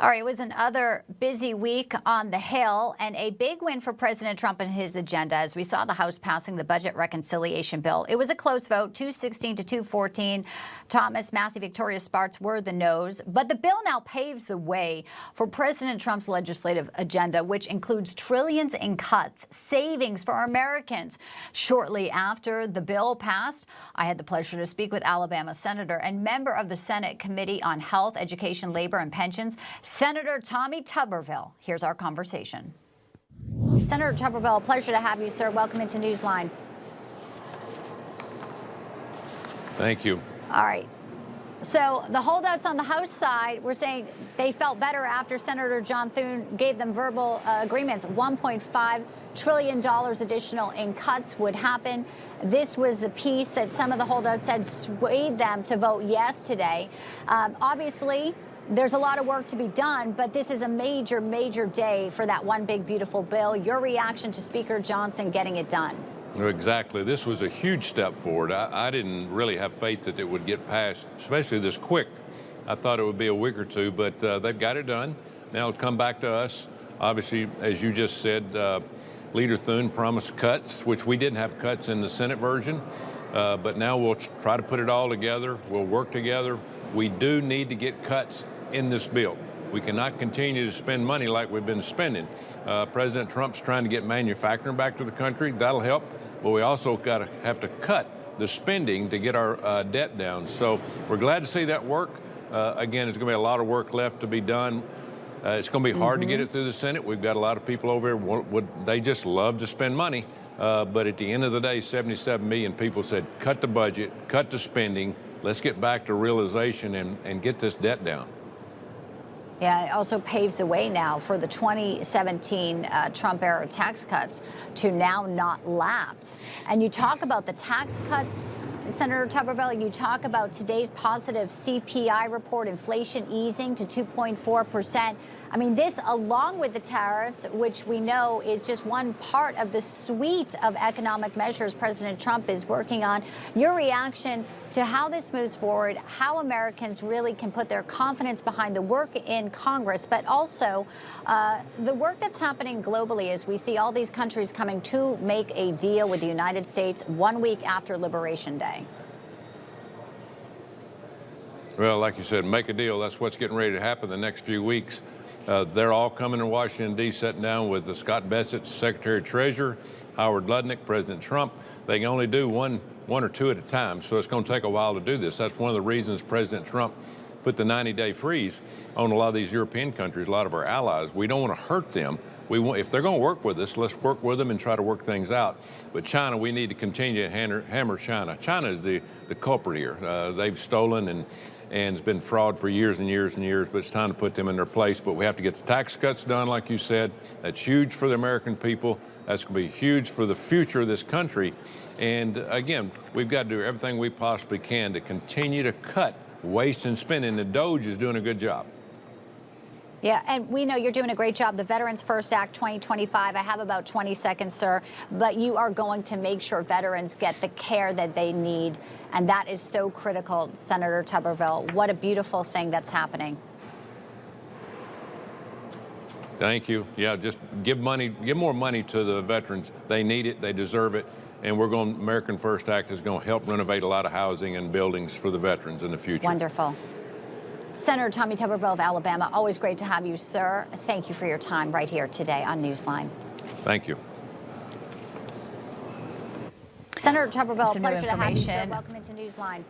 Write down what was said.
All right, it was another busy week on the Hill and a big win for President Trump and his agenda as we saw the House passing the budget reconciliation bill. It was a close vote, 216 to 214. Thomas, Massey, Victoria Spartz were the noes. But the bill now paves the way for President Trump's legislative agenda, which includes trillions in cuts, savings for Americans. Shortly after the bill passed, I had the pleasure to speak with Alabama Senator and member of the Senate Committee on Health, Education, Labor, and Pensions, Senator Tommy Tuberville. Here's our conversation. Senator Tuberville, a pleasure to have you, sir. Welcome into Newsline. Thank you. All right. So the holdouts on the House side were saying they felt better after Senator John Thune gave them verbal agreements. $1.5 trillion additional in cuts would happen. This was the piece that some of the holdouts said swayed them to vote yes today. Obviously, there's a lot of work to be done, but this is a major, major day for that one big, beautiful bill. Your reaction to Speaker Johnson getting it done? Exactly. This was a huge step forward. I didn't really have faith that it would get passed, especially this quick. I thought it would be a week or two, but they've got it done. Now it'll come back to us. Obviously, as you just said, Leader Thune promised cuts, which we didn't have cuts in the Senate version. But now we'll try to put it all together. We'll work together. We do need to get cuts in this bill. We cannot continue to spend money like we've been spending. President Trump's trying to get manufacturing back to the country. That'll help. But we also have to cut the spending to get our debt down. So we're glad to see that work. Again, there's going to be a lot of work left to be done. It's going to be hard to get it through the Senate. We've got a lot of people over here. They just love to spend money. But at the end of the day, 77 million people said, cut the budget, cut the spending. Let's get back to realization and get this debt down. Yeah, it also paves the way now for the 2017 Trump-era tax cuts to now not lapse. And you talk about the tax cuts, Senator Tuberville, you talk about today's positive CPI report, inflation easing to 2.4%. I mean, this, along with the tariffs, which we know is just one part of the suite of economic measures President Trump is working on. Your reaction to how this moves forward, how Americans really can put their confidence behind the work in Congress, but also the work that's happening globally as we see all these countries coming to make a deal with the United States 1 week after Liberation Day. Well, like you said, make a deal. That's what's getting ready to happen the next few weeks. They're all coming to Washington, D.C., sitting down with Scott Bessent, Secretary of Treasury, Howard Lutnick, President Trump. They can only do one or two at a time, so it's going to take a while to do this. That's one of the reasons President Trump put the 90-day freeze on a lot of these European countries, a lot of our allies. We don't want to hurt them. If they're going to work with us, let's work with them and try to work things out. But China, we need to continue to hammer China. China is the culprit here. They've stolen and it's been fraud for years and years and years, but it's time to put them in their place. But we have to get the tax cuts done, like you said. That's huge for the American people. That's going to be huge for the future of this country. And again, we've got to do everything we possibly can to continue to cut waste and spending. The DOGE is doing a good job. Yeah, and we know you're doing a great job. The Veterans First Act 2025, I have about 20 seconds, sir, but you are going to make sure veterans get the care that they need, and that is so critical, Senator Tuberville. What a beautiful thing that's happening. Thank you. Yeah, just give more money to the veterans. They need it, they deserve it, and American First Act is going to help renovate a lot of housing and buildings for the veterans in the future. Wonderful. Senator Tommy Tuberville of Alabama, always great to have you, sir. Thank you for your time right here today on Newsline. Thank you. Senator Tuberville, Some pleasure to have you, sir. information. Welcome into Newsline.